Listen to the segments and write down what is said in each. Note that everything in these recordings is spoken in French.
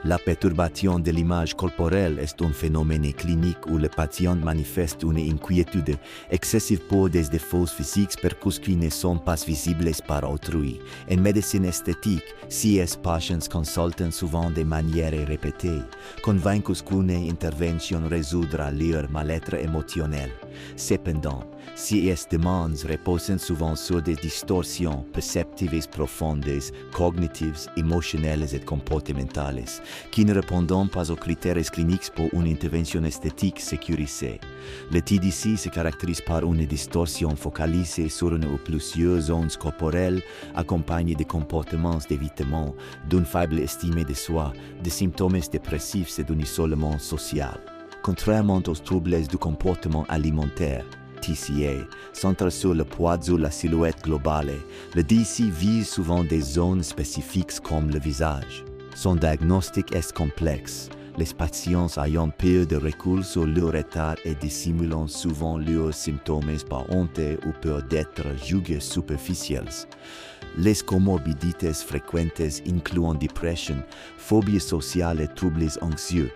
La perturbation de l'image corporelle est un phénomène clinique où le patient manifeste une inquiétude excessive pour des défauts physiques qui ne sont pas visibles par autrui. En médecine esthétique, ces patients consultent souvent de manière répétée, convaincus qu'une intervention résoudra leur mal-être émotionnel. Cependant, ces demandes reposent souvent sur des distorsions perceptives profondes, cognitives, émotionnelles et comportementales, qui ne répondent pas aux critères cliniques pour une intervention esthétique sécurisée. Le TDC se caractérise par une distorsion focalisée sur une ou plusieurs zones corporelles, accompagnée de comportements d'évitement, d'une faible estime de soi, de symptômes dépressifs et d'un isolement social. Contrairement aux troubles du comportement alimentaire, TCA, centré sur le poids ou la silhouette globale, le DC vise souvent des zones spécifiques comme le visage. Son diagnostic est complexe. Les patients ayant peu de recul sur leur état et dissimulant souvent leurs symptômes par honte ou peur d'être jugés superficiels. Les comorbidités fréquentes incluent dépression, phobie sociale et troubles anxieux.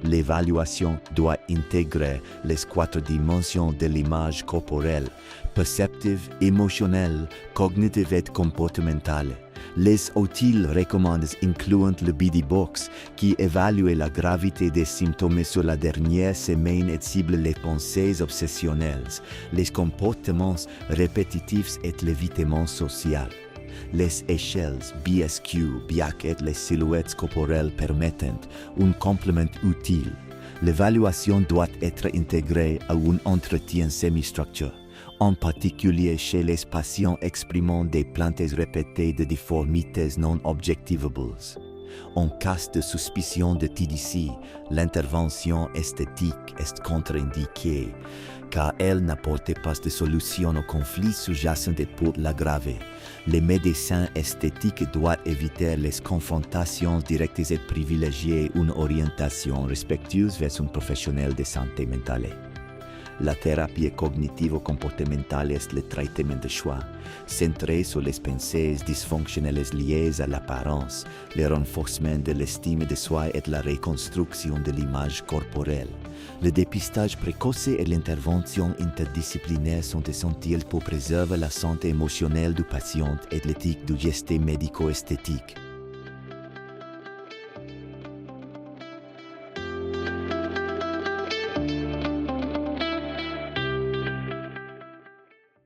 L'évaluation doit intégrer les 4 dimensions de l'image corporelle, perceptive, émotionnelle, cognitive et comportementale. Les outils recommandés incluent le BD Box, qui évalue la gravité des symptômes sur la dernière semaine et cible les pensées obsessionnelles, les comportements répétitifs et l'évitement social. Les échelles BSQ, BIAC et les silhouettes corporelles permettent un complément utile. L'évaluation doit être intégrée à un entretien semi-structuré, en particulier chez les patients exprimant des plaintes répétées de déformités non objectivables. En cas de suspicion de TDC, l'intervention esthétique est contre-indiquée, car elle n'apporte pas de solution au conflit sous-jacent pour l'aggraver. Les médecins esthétiques doivent éviter les confrontations directes et privilégier une orientation respectueuse vers un professionnel de santé mentale. La thérapie cognitivo-comportementale est le traitement de choix, centré sur les pensées dysfonctionnelles liées à l'apparence, le renforcement de l'estime de soi et la reconstruction de l'image corporelle. Le dépistage précoce et l'intervention interdisciplinaire sont essentiels pour préserver la santé émotionnelle du patient et l'éthique du geste médico-esthétique.